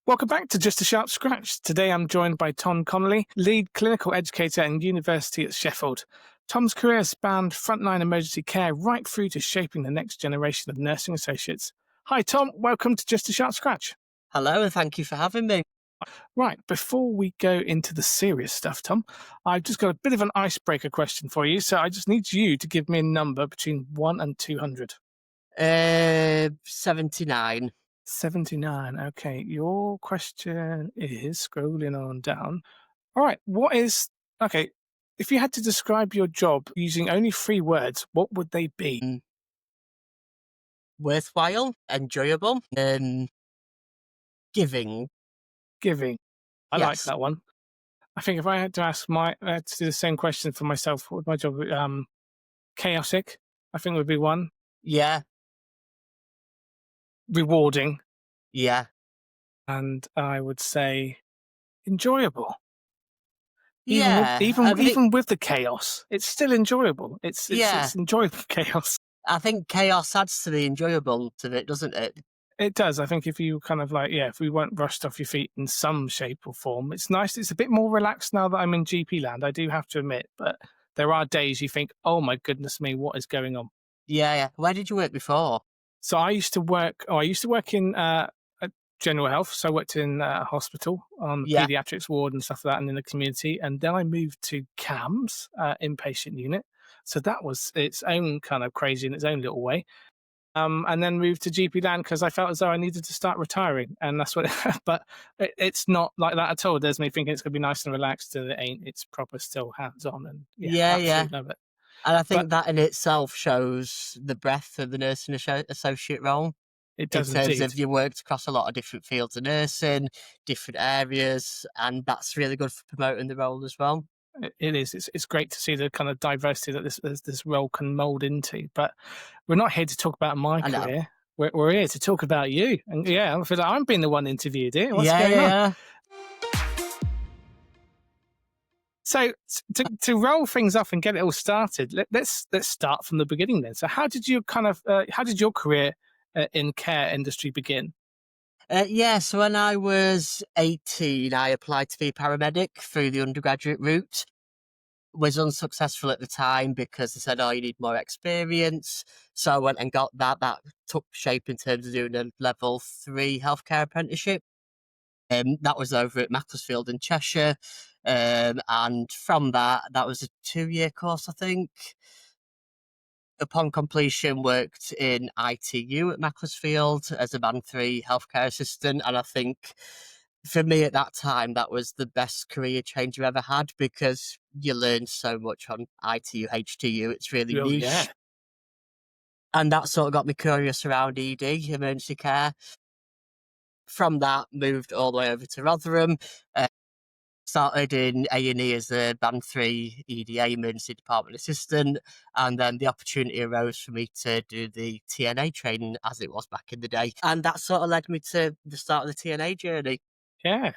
Welcome back to Just a Sharp Scratch. Today I'm joined by Tom Connelly, lead clinical educator at University at Sheffield. Tom's career spanned frontline emergency care right through to shaping the next generation of nursing associates. Hi Tom, welcome to Just a Sharp Scratch. Hello, and thank you for having me. Right, before we go into the serious stuff, Tom, I've just got a bit of an icebreaker question for you. So I just need you to give me a number between 1 and 200. 79. 79. Okay, your question is scrolling on down. All right, okay, if you had to describe your job using only 3 words, what would they be? Worthwhile, enjoyable, giving. Giving. I like Yes. that one. I think if I had to to do the same question for myself, what would my job be? Chaotic, I think would be one. Yeah. Rewarding, Yeah. and I would say enjoyable. Yeah. Even with the chaos, it's still enjoyable. It's enjoyable chaos. I think chaos adds to the enjoyable of it, doesn't it? It does. I think if you if we weren't rushed off your feet in some shape or form, it's nice. It's a bit more relaxed now that I'm in GP land, I do have to admit, but there are days you think, oh my goodness me, what is going on? Yeah. Where did you work before? So I used to work in general health. So I worked in a hospital on the Yeah. pediatrics ward and stuff like that and in the community. And then I moved to CAMS, inpatient unit. So that was its own kind of crazy in its own little way. And then moved to GP land because I felt as though I needed to start retiring, and that's what. But it's not like that at all. There's me thinking it's going to be nice and relaxed, and it ain't. It's proper, still hands on, and Yeah. absolutely love it. And I But think that in itself shows the breadth of the nursing associate role. it In does terms indeed. of you worked across a lot of different fields of nursing, different areas, and that's really good for promoting the role as well. It is. It's great to see the kind of diversity that this role can mold into. But we're not here to talk about my I know. career. We're here to talk about you. And I feel like I'm being the one interviewed here. What's Yeah, going on? yeah. So to roll things off and get it all started, let's start from the beginning then. So how did your career in care industry begin? So when I was 18, I applied to be a paramedic through the undergraduate route. Was unsuccessful at the time because they said, oh, you need more experience. So I went and got that. That took shape in terms of doing a level 3 healthcare apprenticeship. That was over at Macclesfield in Cheshire. And from that was a 2-year course, I think. Upon completion, worked in ITU at Macclesfield as a Band 3 healthcare assistant. And I think for me at that time, that was the best career change I've ever had because you learn so much on ITU, HTU. It's really Oh, niche. yeah. And that sort of got me curious around ED, emergency care. From that, moved all the way over to Rotherham. Started in A&E as a Band 3 EDA, Emergency Department Assistant, and then the opportunity arose for me to do the TNA training as it was back in the day. And that sort of led me to the start of the TNA journey. Yeah.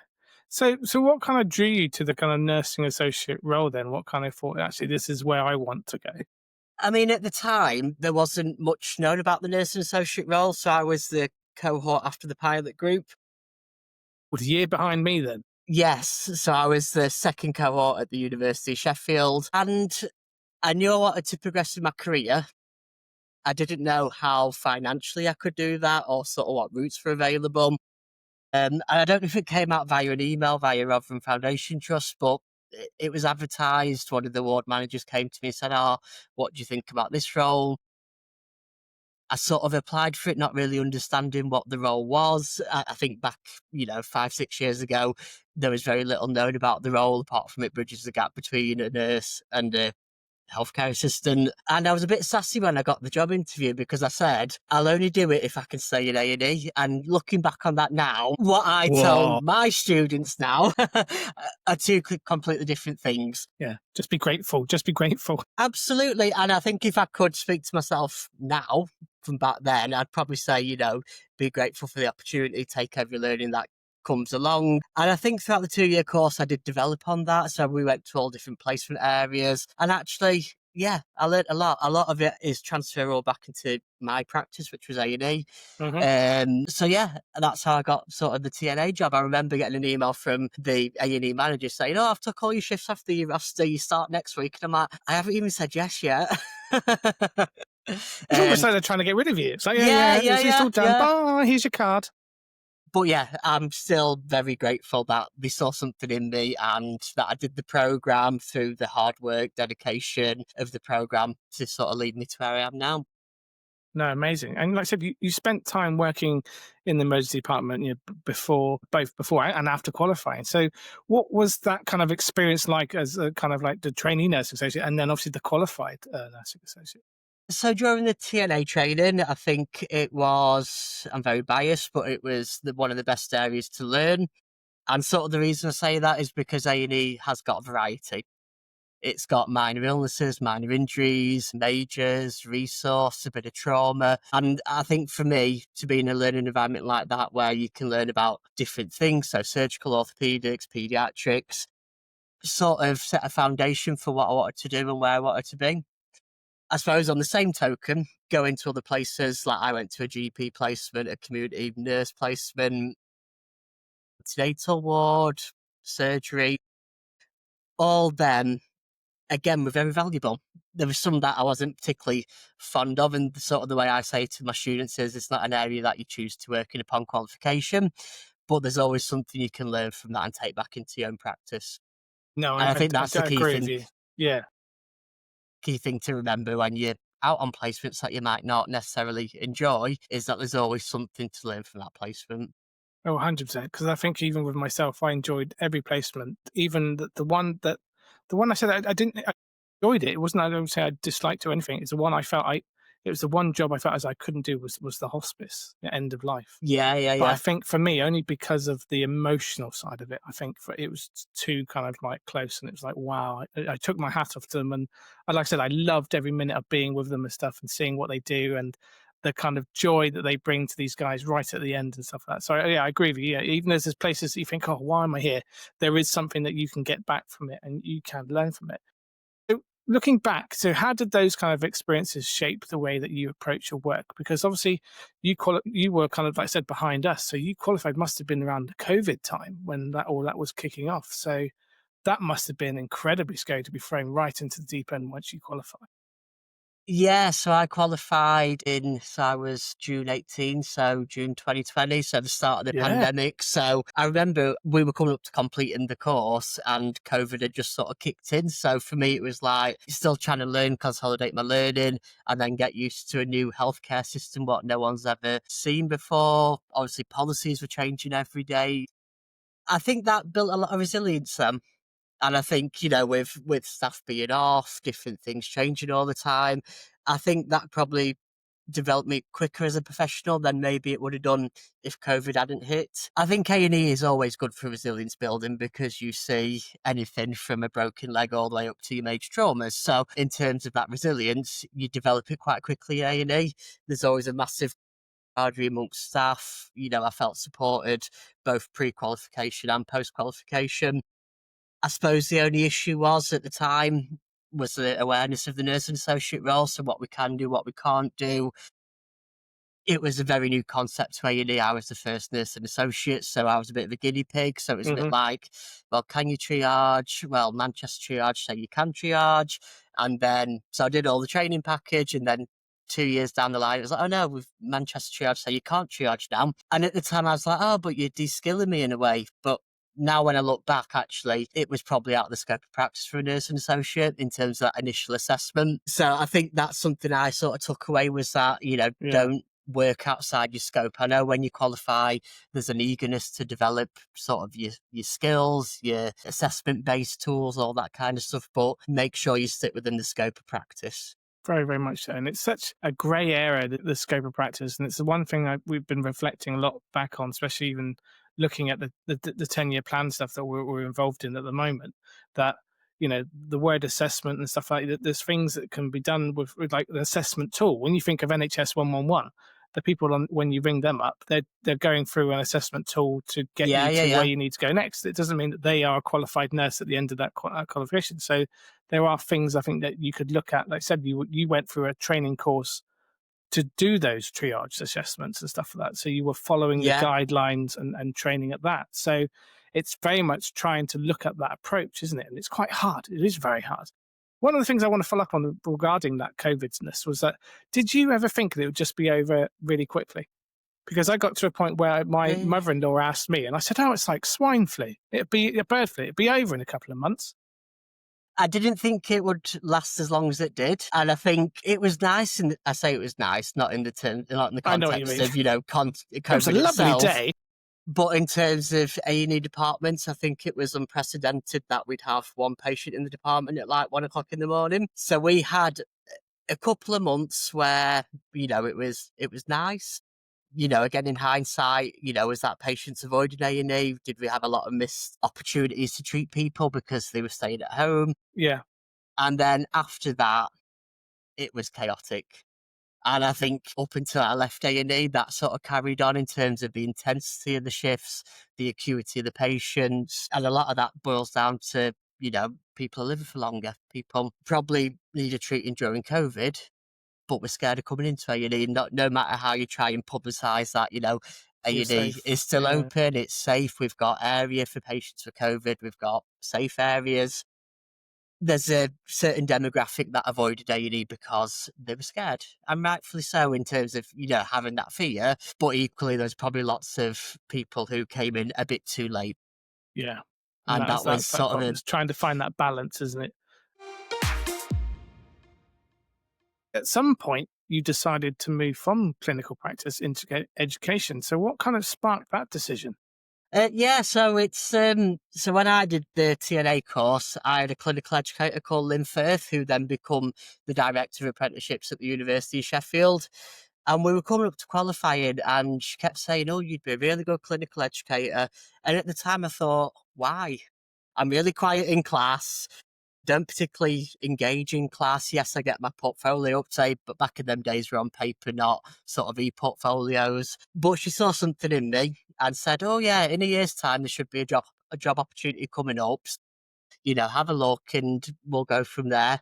So what kind of drew you to the kind of nursing associate role then? What kind of thought, actually, this is where I want to go? I mean, at the time, there wasn't much known about the nursing associate role, so I was the cohort after the pilot group. Was a year behind me then? Yes, so I was the second cohort at the University of Sheffield, and I knew I wanted to progress in my career. I didn't know how financially I could do that or sort of what routes were available. And I don't know if it came out via an email via Rotherham Foundation Trust, but it was advertised. One of the ward managers came to me and said, oh, what do you think about this role? I sort of applied for it, not really understanding what the role was. I think back, 5-6 years ago, there was very little known about the role, apart from it bridges the gap between a nurse and a healthcare assistant. And I was a bit sassy when I got the job interview because I said, I'll only do it if I can stay in A&E. And looking back on that now, what I tell my students now are two completely different things. Yeah, just be grateful. Just be grateful. Absolutely. And I think if I could speak to myself now from back then, I'd probably say, be grateful for the opportunity, take every learning that comes along. And I think throughout the 2-year course, I did develop on that. So we went to all different placement areas. And actually, Yeah, I learnt a lot. A lot of it is transferable back into my practice, which was A&E. Hmm. So yeah, that's how I got sort of the TNA job. I remember getting an email from the A&E manager saying, "Oh, I've took all your shifts after you start next week." And I'm like, I haven't even said yes yet. It's almost um, like they're trying to get rid of you. It's like, yeah, yeah, yeah, yeah, it's yeah, all done. yeah. Bye, here's your card. But yeah, I'm still very grateful that they saw something in me and that I did the program through the hard work, dedication of the program to sort of lead me to where I am now. No, amazing. And like I said, you spent time working in the emergency department, before, both before and after qualifying. So what was that kind of experience like as a kind of like the trainee nursing associate and then obviously the qualified nursing associate? So during the TNA training, I think it was, I'm very biased, but it was one of the best areas to learn. And sort of the reason I say that is because A&E has got variety. It's got minor illnesses, minor injuries, majors, resource, a bit of trauma. And I think for me, to be in a learning environment like that, where you can learn about different things, so surgical orthopedics, pediatrics, sort of set a foundation for what I wanted to do and where I wanted to be. I suppose on the same token, going to other places, like I went to a GP placement, a community nurse placement, antenatal ward, surgery, all them, again, were very valuable. There was some that I wasn't particularly fond of, and sort of the way I say to my students is it's not an area that you choose to work in upon qualification, but there's always something you can learn from that and take back into your own practice. No, And I think I that's the don't agree with you. Yeah. key thing to remember when you're out on placements that you might not necessarily enjoy is that there's always something to learn from that placement. Oh, 100%. Because I think even with myself, I enjoyed every placement, even the one I said I didn't, I enjoyed it. It wasn't, I don't say I disliked it or anything. It's the one I felt it was the one job I felt as I couldn't do was the hospice, the end of life. Yeah, yeah, But I yeah. think for me, only because of the emotional side of it, I think it was too kind of like close, and it was like, wow, I took my hat off to them, and like I said, I loved every minute of being with them and stuff, and seeing what they do, and the kind of joy that they bring to these guys right at the end and stuff like that. So yeah, I agree with you. Yeah, even as there's places that you think, oh, why am I here? There is something that you can get back from it, and you can learn from it. So looking back, so how did those kind of experiences shape the way that you approach your work? Because obviously you were kind of, like I said, behind us. So you qualified must have been around the COVID time when all that was kicking off. So that must have been incredibly scary to be thrown right into the deep end once you qualify. Yeah, so I qualified so I was June 18, so June 2020, so the start of the Yeah. pandemic. So I remember we were coming up to completing the course and COVID had just sort of kicked in. So for me, it was like still trying to learn, consolidate my learning, and then get used to a new healthcare system, what no one's ever seen before. Obviously, policies were changing every day. I think that built a lot of resilience. And I think, with staff being off, different things changing all the time, I think that probably developed me quicker as a professional than maybe it would have done if COVID hadn't hit. I think A&E is always good for resilience building because you see anything from a broken leg all the way up to your major traumas. So in terms of that resilience, you develop it quite quickly at A&E. There's always a massive camaraderie amongst staff. I felt supported both pre-qualification and post-qualification. I suppose the only issue was at the time was the awareness of the nursing associate role, so what we can do, what we can't do. It was a very new concept to A&E. I was the first nursing associate, so I was a bit of a guinea pig. So it was a bit Hmm. like, well, can you triage? Well, Manchester triage say you can triage. And then, so I did all the training package, and then 2 years down the line, it was like, oh no, with Manchester triage say you can't triage now. And at the time, I was like, oh, but you're de-skilling me in a way. But now when I look back, actually, it was probably out of the scope of practice for a nursing associate in terms of that initial assessment. So I think that's something I sort of took away was that, Yeah. don't work outside your scope. I know when you qualify, there's an eagerness to develop sort of your skills, your assessment based tools, all that kind of stuff, but make sure you stick within the scope of practice. Very, very much so. And it's such a grey area, the scope of practice. And it's the one thing we've been reflecting a lot back on, especially even looking at the 10-year plan stuff that we're involved in at the moment, that, the word assessment and stuff like that, there's things that can be done with like an assessment tool. When you think of NHS 111, the people on when you ring them up, they're going through an assessment tool to get Yeah, you yeah, to yeah. where you need to go next. It doesn't mean that they are a qualified nurse at the end of that qualification. So there are things I think that you could look at. Like I said, you went through a training course to do those triage assessments and stuff like that. So you were following the Yeah. guidelines and training at that. So it's very much trying to look at that approach, isn't it? And it's quite hard. It is very hard. One of the things I want to follow up on regarding that COVIDness was that, did you ever think that it would just be over really quickly? Because I got to a point where my Eh, mother-in-law asked me, and I said, "Oh, it's like swine flu. It'd be a bird flu. It'd be over in a couple of months." I didn't think it would last as long as it did, and I think it was nice. And I say it was nice, not in the I know what you context mean. of It was a COVID lovely itself, day. but in terms of A&E departments, I think it was unprecedented that we'd have one patient in the department at like 1 o'clock in the morning. So we had a couple of months where it was nice. Again, in hindsight, was that patients avoiding A&E? Did we have a lot of missed opportunities to treat people because they were staying at home? Yeah, And then after that, it was chaotic. And I think up until I left A&E, that sort of carried on in terms of the intensity of the shifts, the acuity of the patients. And a lot of that boils down to, people are living for longer. People probably needed treating during COVID, but we're scared of coming into A&E. No matter how you try and publicise that, you're A&E safe. is still Yeah, open. It's safe. We've got area for patients for COVID. We've got safe areas. There's a certain demographic that avoided A&E because they were scared, and rightfully so, in terms of having that fear. But equally, there's probably lots of people who came in a bit too late, yeah. And and that was that's that sort of problem. a It's trying to find that balance, isn't it? At some point, you decided to move from clinical practice into education. So, what kind of sparked that decision? yeah. So it's so when I did the TNA course, I had a clinical educator called Lynn Firth, who then become the director of apprenticeships at the University of Sheffield. And we were coming up to qualifying, and she kept saying, "Oh, you'd be a really good clinical educator." And at the time, I thought, "Why? I'm really quiet in class. Don't particularly engage in class. Yes, I get my portfolio update, but back in them days, we're on paper, not sort of e-portfolios." But she saw something in me and said, "Oh yeah, in a year's time, there should be a job opportunity coming up. Have a look, and we'll go from there."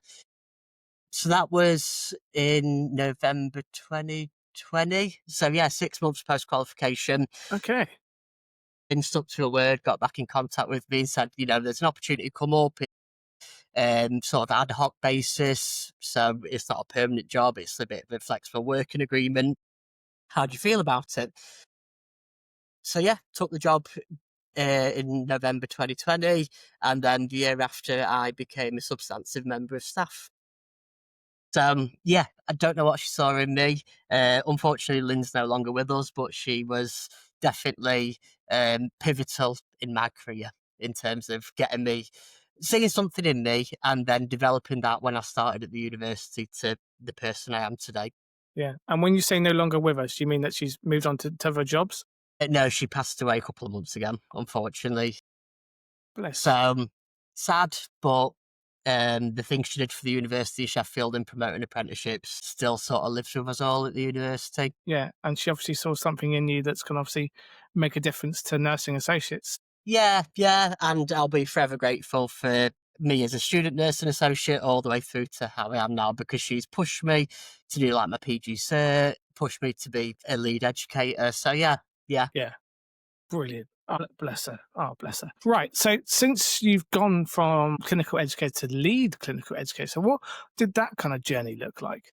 So that was in November 2020. So yeah, 6 months post qualification. Okay. Been stuck to a word, got back in contact with me and said, there's an opportunity come up, sort of ad hoc basis. So it's not a permanent job, it's a bit of a flexible working agreement. How do you feel about it? So yeah, took the job in November 2020, and then the year after I became a substantive member of staff. So yeah, I don't know what she saw in me. Unfortunately, Lynn's no longer with us, but she was definitely pivotal in my career in terms of getting me seeing something in me and then developing that when I started at the university to the person I am today. Yeah. And when you say no longer with us, do you mean that she's moved on to other jobs? No, she passed away a couple of months ago, unfortunately. So Bless. sad, but the things she did for the University of Sheffield in promoting apprenticeships still sort of lives with us all at the university. Yeah. And she obviously saw something in you that's going to obviously make a difference to nursing associates. Yeah, yeah, and I'll be forever grateful for me as a student nursing associate all the way through to how I am now, because she's pushed me to do like my PG cert, pushed me to be a lead educator. So yeah, yeah. Yeah. Brilliant. Oh, bless her. Oh, bless her. Right. So, since you've gone from clinical educator to lead clinical educator, so what did that kind of journey look like?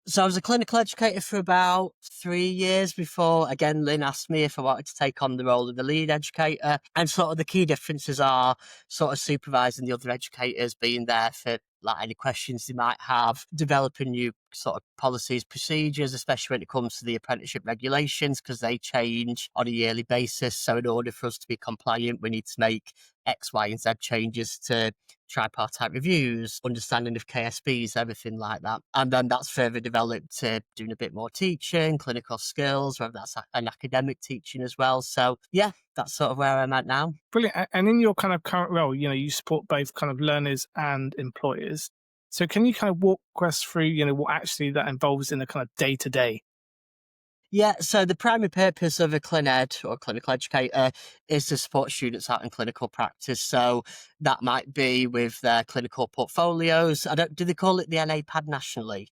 So I was a clinical educator for about 3 years before, again, Lynn asked me if I wanted to take on the role of the lead educator. And sort of the key differences are sort of supervising the other educators, being there for like any questions they might have, developing new sort of policies, procedures, especially when it comes to the apprenticeship regulations, because they change on a yearly basis. So in order for us to be compliant, we need to make X, Y, and Z changes to tripartite reviews, understanding of KSBs, everything like that. And then that's further developed to doing a bit more teaching, clinical skills, whether that's an academic teaching as well. So yeah, that's sort of where I'm at now. Brilliant. And in your kind of current role, you support both kind of learners and employers. So, can you kind of walk us through, what actually that involves in the kind of day to day? Yeah, so the primary purpose of a clin-ed or clinical educator is to support students out in clinical practice. So that might be with their clinical portfolios. Do they call it the NA pad nationally?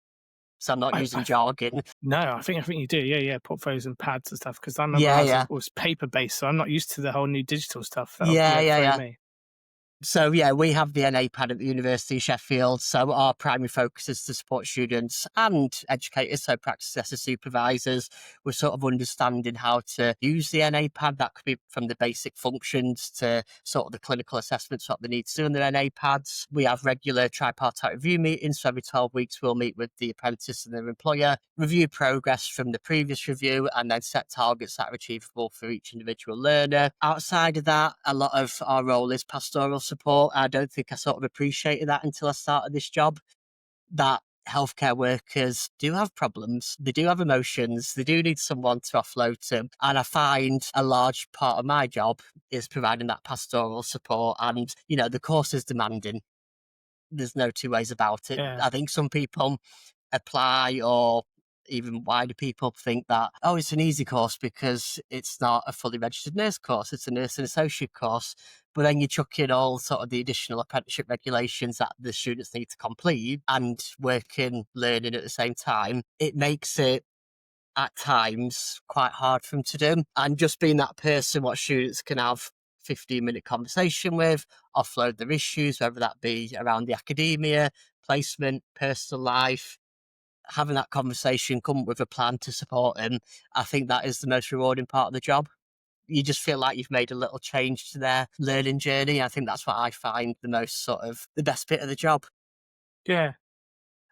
So I'm not using I jargon. No, I think you do. Yeah, yeah, portfoos and pads and stuff. Because I remember Yeah, ours yeah. was paper based, so I'm not used to the whole new digital stuff. That'll Yeah, yeah, throw yeah. me. So yeah, we have the NA pad at the University of Sheffield. So our primary focus is to support students and educators, so practice assessor supervisors. We're sort of understanding how to use the NA pad. That could be from the basic functions to sort of the clinical assessments, what they need to do in their NA pads. We have regular tripartite review meetings. So every 12 weeks, we'll meet with the apprentice and their employer, review progress from the previous review, and then set targets that are achievable for each individual learner. Outside of that, a lot of our role is pastoral support. I don't think I sort of appreciated that until I started this job, that healthcare workers do have problems. They do have emotions. They do need someone to offload to. And I find a large part of my job is providing that pastoral support. And, the course is demanding. There's no two ways about it. Yeah, I think some people apply, or even wider people think that, oh, it's an easy course because it's not a fully registered nurse course, it's a nurse and associate course. But then you chuck in all sort of the additional apprenticeship regulations that the students need to complete and working, learning at the same time. It makes it at times quite hard for them to do. And just being that person, what students can have 15-minute conversation with, offload their issues, whether that be around the academia, placement, personal life, having that conversation, come up with a plan to support them. I think that is the most rewarding part of the job. You just feel like you've made a little change to their learning journey. I think that's what I find the most sort of the best bit of the job. yeah,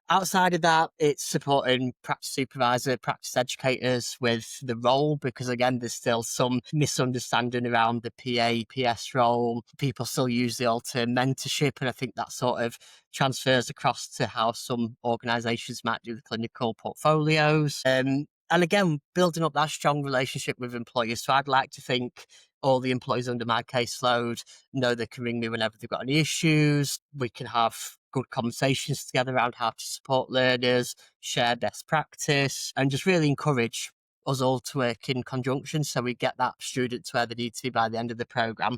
Outside of that, it's supporting practice supervisor, practice educators with the role, because again, there's still some misunderstanding around the PS role. People still use the old term mentorship, and I think that sort of transfers across to how some organisations might do the clinical portfolios. And again, building up that strong relationship with employers. So I'd like to think all the employees under my caseload know they can ring me whenever they've got any issues. We can have good conversations together around how to support learners, share best practice, and just really encourage us all to work in conjunction so we get that student to where they need to be by the end of the programme.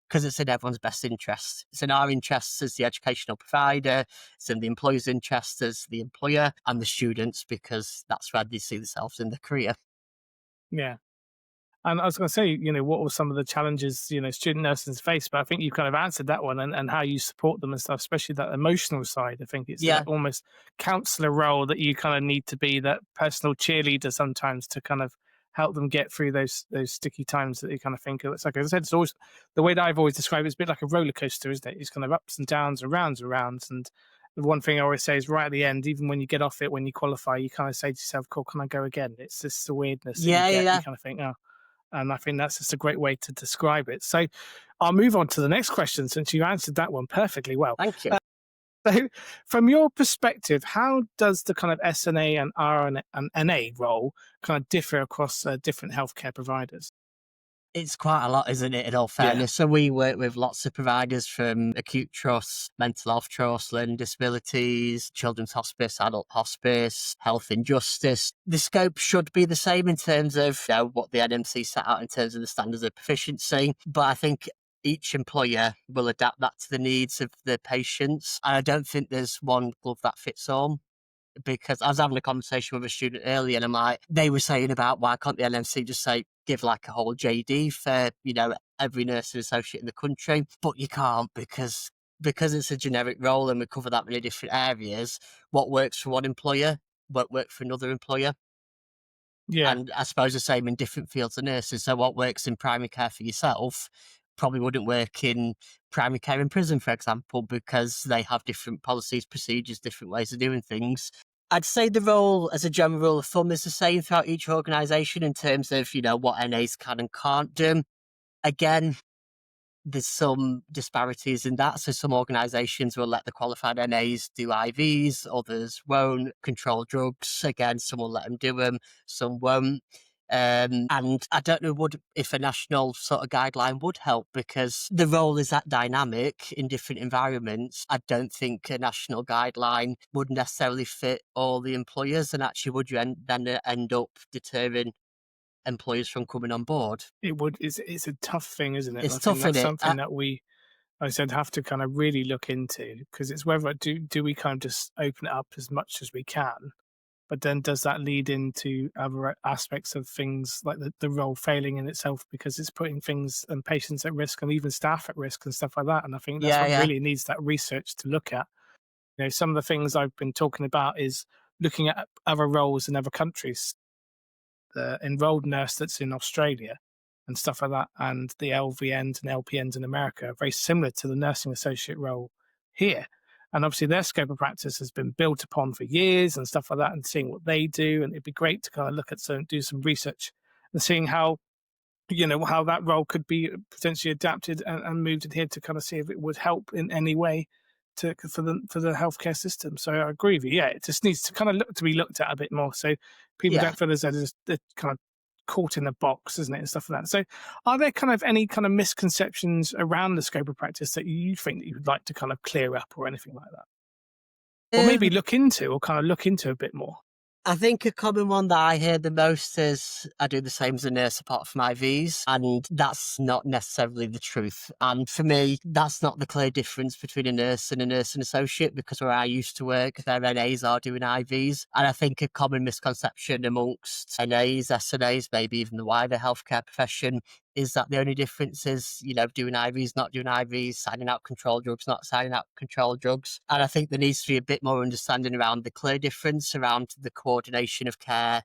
Because it's in everyone's best interest. It's in our interests as the educational provider, it's in the employer's interest as the employer, and the students, because that's where they see themselves in their career. yeah. And I was going to say, what were some of the challenges, student nurses face? But I think you kind of answered that one, and how you support them and stuff, especially that emotional side. I think it's Yeah, that almost counselor role that you kind of need to be that personal cheerleader sometimes to kind of help them get through those sticky times that you kind of think of. It's like I said, it's always the way that I've always described it, it's a bit like a roller coaster, isn't it? It's kind of ups and downs and rounds and rounds. And the one thing I always say is right at the end, even when you get off it, when you qualify, you kind of say to yourself, cool, can I go again? It's just the weirdness that you yeah, yeah, get. You yeah. kind of think, oh. And I think that's just a great way to describe it. So I'll move on to the next question since you answered that one perfectly well. Thank you. So, from your perspective, how does the kind of SNA and RNA and NA role kind of differ across different healthcare providers? It's quite a lot, isn't it, in all Yeah, fairness? So we work with lots of providers, from acute trusts, mental health trusts, learning disabilities, children's hospice, adult hospice, health injustice. The scope should be the same in terms of what the NMC set out in terms of the standards of proficiency. But I think each employer will adapt that to the needs of the patients. And I don't think there's one glove that fits all, because I was having a conversation with a student earlier, and I'm like, they were saying about why can't the NMC just say, give like a whole JD for, every nurse and associate in the country. But you can't, because it's a generic role and we cover that many different areas. What works for one employer won't work for another employer. yeah, And I suppose the same in different fields of nurses. So what works in primary care for yourself probably wouldn't work in primary care in prison, for example, because they have different policies, procedures, different ways of doing things. I'd say the role, as a general rule of thumb, is the same throughout each organisation in terms of, what NAs can and can't do. Again, there's some disparities in that. So some organisations will let the qualified NAs do IVs, others won't. Control drugs, again, some will let them do them, some won't. And I don't know if a national sort of guideline would help, because the role is that dynamic in different environments. I don't think a national guideline would necessarily fit all the employers, and actually would you then end up deterring employers from coming on board? It would. It's a tough thing, isn't it? And It's I think tough, that's innit? something that I said, have to kind of really look into, because it's whether do we kind of just open it up as much as we can, but then does that lead into other aspects of things like the role failing in itself, because it's putting things and patients at risk and even staff at risk and stuff like that. And I think that's Yeah, what yeah. really needs that research to look at. Some of the things I've been talking about is looking at other roles in other countries. The enrolled nurse that's in Australia and stuff like that, and the LVNs and LPNs in America are very similar to the nursing associate role here. And obviously their scope of practice has been built upon for years and stuff like that, and seeing what they do. And it'd be great to kind of look at do some research and seeing how how that role could be potentially adapted and moved in here, to kind of see if it would help in any way for the healthcare system. So I agree with you. Yeah, it just needs to kind of be looked at a bit more, so people Yeah. don't feel as though they're kind of caught in a box, isn't it, and stuff like that. So are there kind of any kind of misconceptions around the scope of practice that you think that you would like to kind of clear up, or anything like that, or maybe look into a bit more? I think a common one that I hear the most is I do the same as a nurse apart from IVs, and that's not necessarily the truth. And for me, that's not the clear difference between a nurse and a nursing associate, because where I used to work, their NAs are doing IVs. And I think a common misconception amongst NAs, SNAs, maybe even the wider healthcare profession, is that the only difference is, doing IVs, not doing IVs, signing out control drugs, not signing out control drugs. And I think there needs to be a bit more understanding around the clear difference around the coordination of care,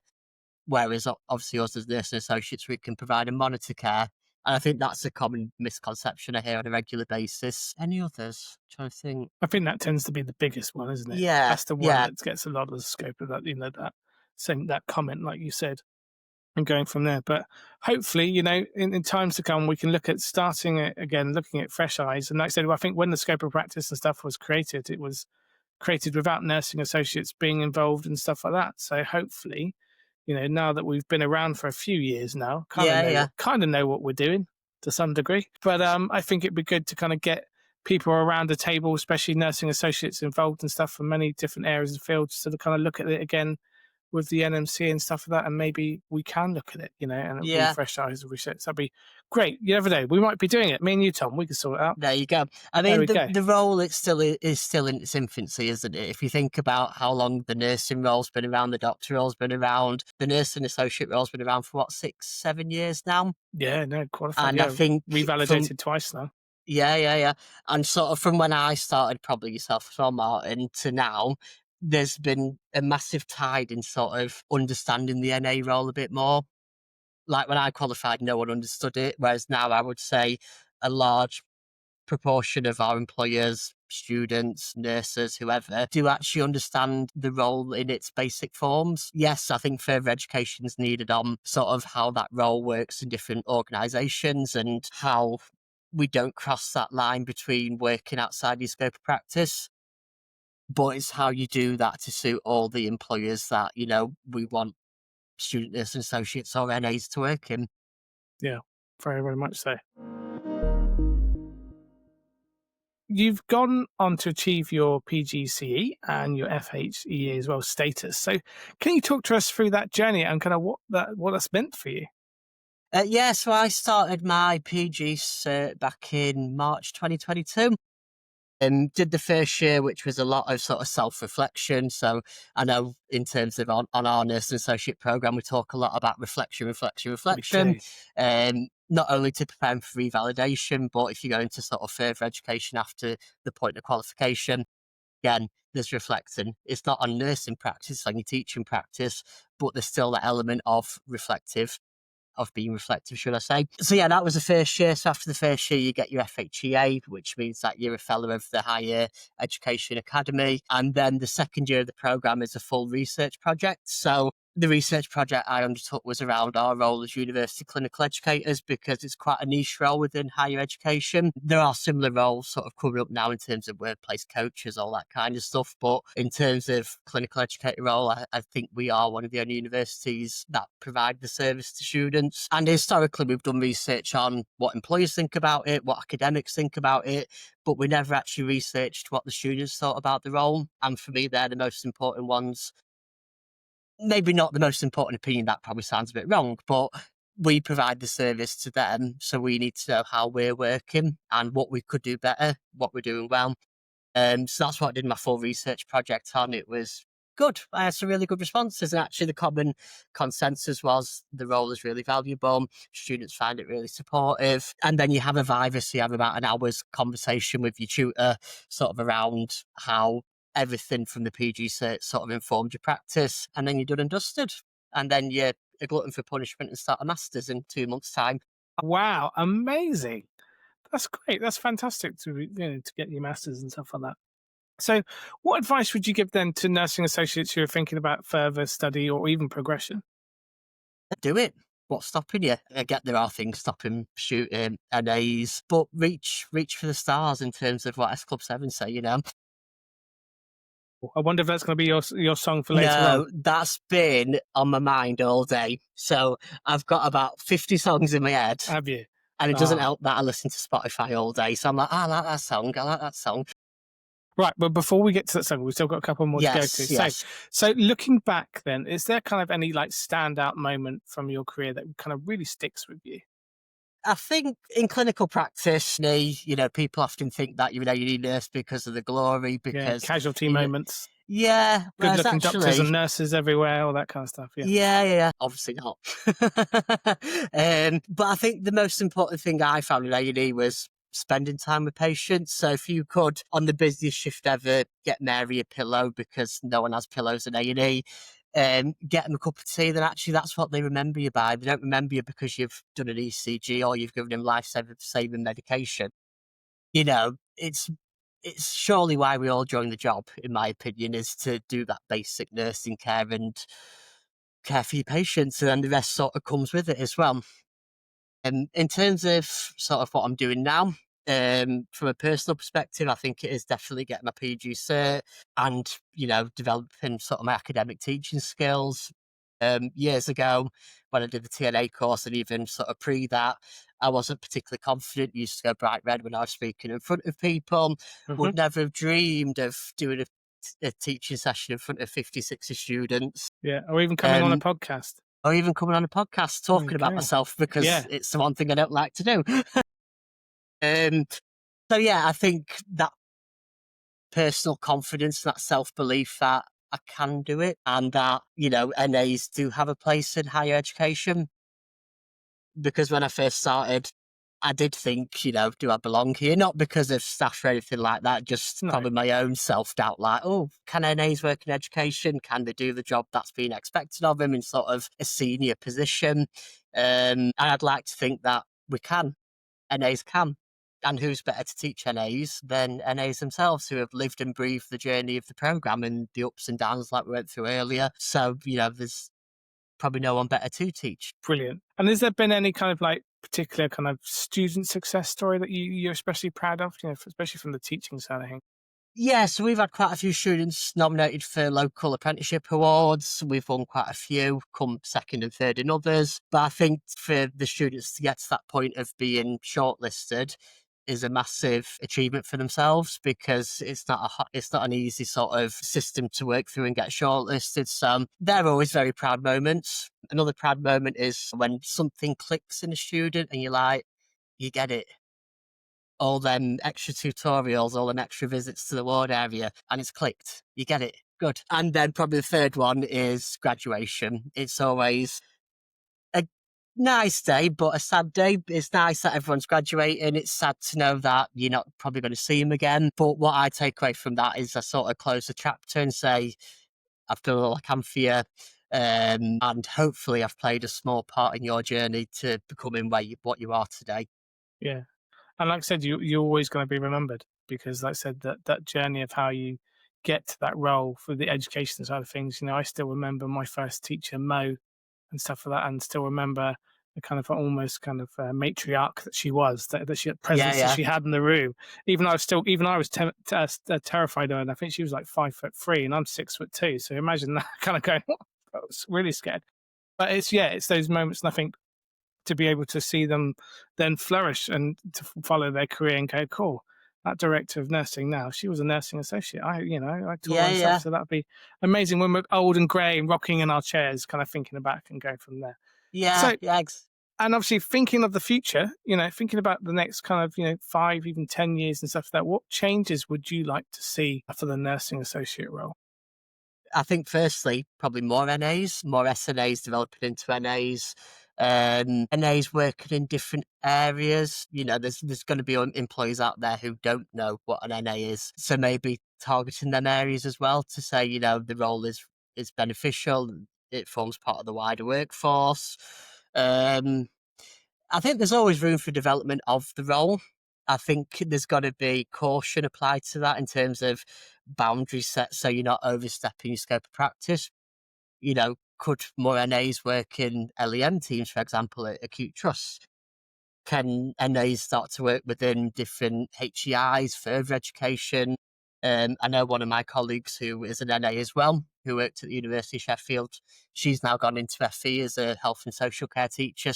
whereas obviously us as nursing associates, we can provide and monitor care. And I think that's a common misconception I hear on a regular basis. Any others? I'm trying to think. I think that tends to be the biggest one, isn't it? Yeah, That's the one yeah. that gets a lot of the scope of that, that comment, like you said, and going from there. But hopefully, in times to come, we can look at starting it again, looking at fresh eyes. And like I said, I think when the scope of practice and stuff was created, it was created without nursing associates being involved and stuff like that. So hopefully, now that we've been around for a few years now, Yeah. kind of know what we're doing to some degree. But I think it'd be good to kind of get people around the table, especially nursing associates, involved and stuff from many different areas and fields, to kind of look at it again with the NMC and stuff like that, and maybe we can look at it, and it'll be Yeah. fresh eyes of research. That'd be great. You never know. We might be doing it. Me and you, Tom, we can sort it out. There you go. I There mean, we go. the role is still in its infancy, isn't it? If you think about how long the nursing role's been around, the doctor role's been around, the nursing associate role's been around for 6, 7 years now. Yeah, no, qualified. And Yeah, I think revalidated twice now. yeah. And sort of from when I started, probably yourself as well, Martin, to now, there's been a massive tide in sort of understanding the NA role a bit more. Like when I qualified, no one understood it, whereas now I would say a large proportion of our employers, students, nurses, whoever, do actually understand the role in its basic forms. Yes, I think further education is needed on sort of how that role works in different organisations, and how we don't cross that line between working outside your scope of practice. But it's how you do that to suit all the employers that, we want student nursing associates or NAs to work in. Yeah, very, very much so. You've gone on to achieve your PGCE and your FHE as well status. So can you talk to us through that journey and kind of what that's meant for you? Yeah, so I started my PG cert back in March 2022. Did the first year, which was a lot of sort of self-reflection. So I know in terms of on our nursing associate programme, we talk a lot about reflection. Not only to prepare for revalidation, but if you go into sort of further education after the point of qualification, again, there's reflecting. It's not on nursing practice, it's on your teaching practice, but there's still that element of being reflective, should I say. So yeah, that was the first year. So after the first year, you get your FHEA, which means that you're a fellow of the Higher Education Academy. And then the second year of the programme is a full research project. So The research project I undertook was around our role as university clinical educators, because it's quite a niche role within higher education. There are similar roles sort of coming up now in terms of workplace coaches, all that kind of stuff. But in terms of clinical educator role, I think we are one of the only universities that provide the service to students. And historically, we've done research on what employers think about it, what academics think about it, but we never actually researched what the students thought about the role. And for me, they're the most important ones. Maybe not the most important opinion, that probably sounds a bit wrong, but we provide the service to them. So we need to know how we're working and what we could do better, what we're doing well. So that's what I did my full research project on. It was good. I had some really good responses. And actually, the common consensus was the role is really valuable. Students find it really supportive. And then you have a viva, so you have about an hour's conversation with your tutor, sort of around how everything from the PG cert sort of informed your practice. And then you're done and dusted. And then you're a glutton for punishment and start a master's in 2 months' time. Wow, amazing. That's great. That's fantastic to get your masters and stuff like that. So, what advice would you give then to nursing associates who are thinking about further study or even progression? Do it. What's stopping you? I get there are things stopping shooting and A's, but reach for the stars in terms of what S Club 7 say, you know? I wonder if that's going to be your song for later on. No, that's been on my mind all day. So I've got about 50 songs in my head, Have you? and it doesn't Ah. help that I listen to Spotify all day. So I'm like, I like that song. I like that song. Right, but before we get to that song, we've still got a couple more to go to. Yes. So looking back, then, is there kind of any like standout moment from your career that kind of really sticks with you? I think in clinical practice, people often think that, you need nurse because of the glory, Yeah, because, casualty you know, moments, yeah, whereas good-looking doctors actually, and nurses everywhere, all that kind of stuff. Yeah. yeah. Obviously not. But I think the most important thing I found in A&E was spending time with patients. So if you could, on the busiest shift ever, get Mary a pillow, because no one has pillows in A&E, get them a cup of tea, then actually that's what they remember you by. They don't remember you because you've done an ECG or you've given them life-saving medication. It's surely why we all join the job, in my opinion, is to do that basic nursing care and care for your patients, and then the rest sort of comes with it as well. In terms of sort of what I'm doing now, from a personal perspective, I think it is definitely getting my PG cert and, developing sort of my academic teaching skills. Years ago, when I did the TNA course, and even sort of pre that, I wasn't particularly confident. Used to go bright red when I was speaking in front of people. Hmm. Would never have dreamed of doing a teaching session in front of 50, 60 students. Yeah, or even coming on a Um, podcast. or even coming on a podcast There you talking about go. myself, because Yeah, it's the one thing I don't like to do. um, so yeah, I think that personal confidence, that self-belief that I can do it, and that, NAs do have a place in higher education. Because when I first started, I did think, do I belong here? Not because of staff or anything like that, just no, probably my own self-doubt, like, oh, can NAs work in education? Can they do the job that's being expected of them in sort of a senior position? And I'd like to think that we can. NAs can. And who's better to teach NAs than NAs themselves, who have lived and breathed the journey of the programme and the ups and downs like we went through earlier. So, there's probably no one better to teach. brilliant. And has there been any kind of like particular kind of student success story that you're especially proud of? Especially from the teaching side of things. Yeah, so we've had quite a few students nominated for local apprenticeship awards. We've won quite a few, come second and third in others. But I think for the students to get to that point of being shortlisted is a massive achievement for themselves, because it's not an easy sort of system to work through and get shortlisted. So they're always very proud moments. Another proud moment is when something clicks in a student and you're like, you get it, all them extra tutorials, all them extra visits to the ward area, and it's clicked. You get it. Good. And then probably the third one is graduation. It's always a nice day, but a sad day. It's nice that everyone's graduating. It's sad to know that you're not probably going to see them again. But what I take away from that is I sort of close the chapter and say, I've done all I can for you. And hopefully I've played a small part in your journey to becoming what you are today. Yeah. And like I said, you're always going to be remembered because, like I said, that journey of how you get to that role for the education side of things. I still remember my first teacher, Mo, and stuff like that, and still remember the kind of almost kind of matriarch that she was, that she had presence that Yeah. she had in the room. Even I was terrified of her, and I think she was like 5'3", and I'm 6'2". So imagine that kind of going. I was really scared. But it's those moments, and I think to be able to see them then flourish and to follow their career and go, cool. That director of nursing now, she was a nursing associate. I taught her and stuff, so that'd be amazing when we're old and grey and rocking in our chairs, kind of thinking back and going from there. Yeah, So, yeah. and obviously thinking of the future, thinking about the next kind of, 5, even 10 years and stuff like that, what changes would you like to see for the nursing associate role? I think firstly, probably more NAs, more SNAs developing into NAs. NAs working in different areas. There's going to be employees out there who don't know what an NA is. So maybe targeting them areas as well to say, the role is beneficial. It forms part of the wider workforce. I think there's always room for development of the role. I think there's got to be caution applied to that in terms of boundaries set so you're not overstepping your scope of practice. Could more NAs work in LEM teams, for example, at acute trusts? Can NAs start to work within different HEIs, further education? I know one of my colleagues who is an NA as well, who worked at the University of Sheffield. She's now gone into FE as a health and social care teacher.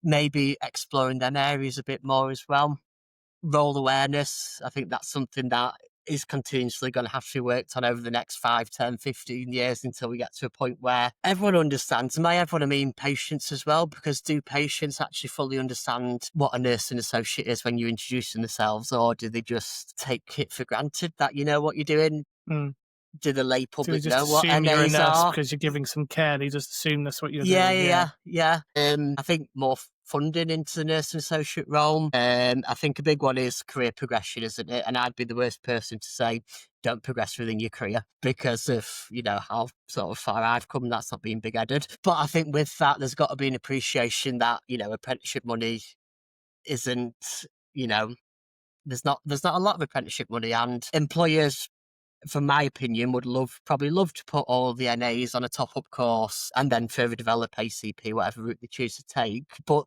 Maybe exploring them areas a bit more as well. Role awareness, I think that's something that is continuously going to have to be worked on over the next 5, 10, 15 years until we get to a point where everyone understands. And by everyone, I mean patients as well, because do patients actually fully understand what a nursing associate is when you're introducing themselves, or do they just take it for granted that you know what you're doing? Do the lay public just know what assume you're a NAs nurse are? because you're giving some care. They just assume that's what you're doing. Yeah. I think more funding into the nursing associate role. I think a big one is career progression, isn't it? And I'd be the worst person to say don't progress within your career because of, how sort of far I've come. That's not being big-headed. But I think with that, there's got to be an appreciation that, apprenticeship money isn't, there's not a lot of apprenticeship money, and employers, from my opinion, would probably love to put all the NAs on a top-up course and then further develop ACP, whatever route they choose to take. But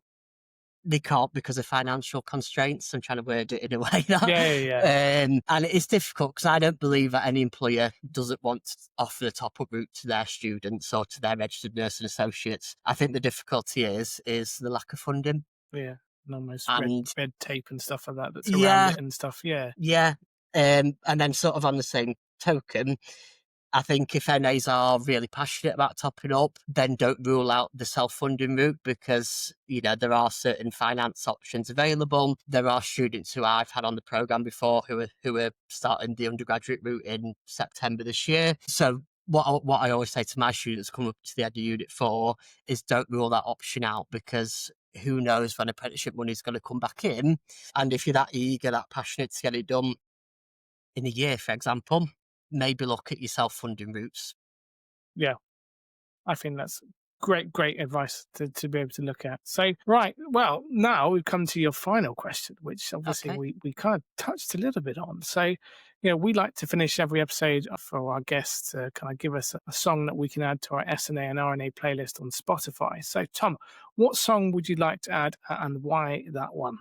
they can't because of financial constraints. I'm trying to word it in a way that... Yeah. And it's difficult because I don't believe that any employer doesn't want to offer the top-up route to their students or to their registered nursing associates. I think the difficulty is the lack of funding. Yeah. And almost And red tape and stuff like that that's around it and stuff. Yeah. And then sort of on the same token, I think if NAs are really passionate about topping up, then don't rule out the self-funding route because, there are certain finance options available. There are students who I've had on the programme before who are starting the undergraduate route in September this year. So what I always say to my students come up to the Edu Unit 4 is don't rule that option out because who knows when apprenticeship money is going to come back in. And if you're that eager, that passionate to get it done in a year, for example, maybe look at your self-funding routes. Yeah. I think that's great advice to be able to look at. So, right, well, now we've come to your final question, which obviously we kind of touched a little bit on. So, we like to finish every episode for our guests to kind of give us a song that we can add to our SNA and RNA playlist on Spotify. So, Tom, what song would you like to add and why that one?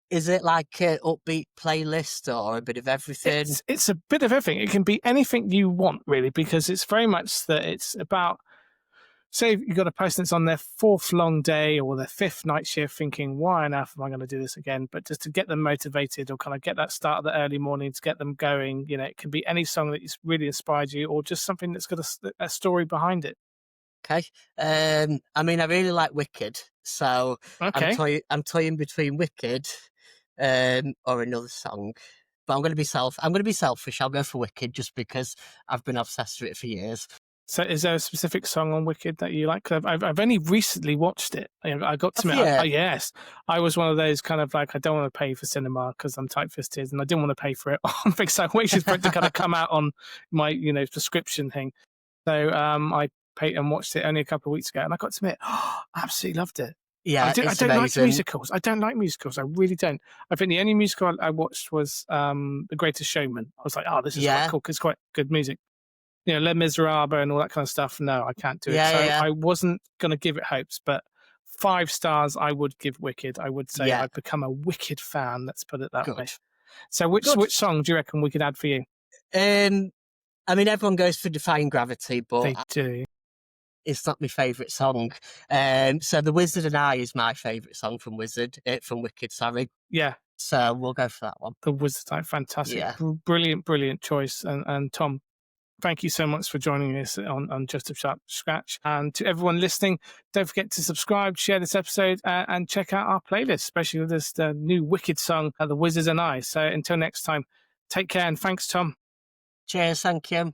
Is it like an upbeat playlist or a bit of everything? It's a bit of everything. It can be anything you want, really, because it's very much that it's about, say you've got a person that's on their 4th long day or their 5th night shift thinking, why on earth am I going to do this again? But just to get them motivated or kind of get that start of the early morning to get them going, it can be any song that's really inspired you or just something that's got a story behind it. Okay. I mean, I really like Wicked. So I'm toying between Wicked or another song. But I'm going to be selfish. I'll go for Wicked just because I've been obsessed with it for years. So is there a specific song on Wicked that you like? 'Cause I've only recently watched it. I got to admit, yes, I was one of those kind of like, I don't want to pay for cinema because I'm tight-fisted and I didn't want to pay for it on big, so I waited for it to kind of come out on my, subscription thing. So I paid and watched it only a couple of weeks ago and I got to admit, I absolutely loved it. Yeah, I it's don't like amazing. musicals. I don't like musicals. I really don't. I think the only musical I watched was The Greatest Showman. I was like, oh, this is quite Yeah, cool because it's quite good music. You know, Les Miserables and all that kind of stuff. No, I can't do it. yeah, yeah, So yeah. I wasn't going to give it hopes, but 5 stars I would give Wicked. I would say Yeah, I've become a Wicked fan. Let's put it that way. good, So which good. song do you reckon we could add for you? I mean, everyone goes for Defying Gravity, but They do. it's not my favourite song. So The Wizard and I is my favourite song from Wicked, sorry. Yeah, So we'll go for that one. The Wizard. Fantastic. Yeah. Brilliant choice. And Tom, thank you so much for joining us on Just a Sharp Scratch. And to everyone listening, don't forget to subscribe, share this episode, and check out our playlist, especially with this new Wicked song, The Wizards and I. So until next time, take care and thanks, Tom. Cheers, thank you.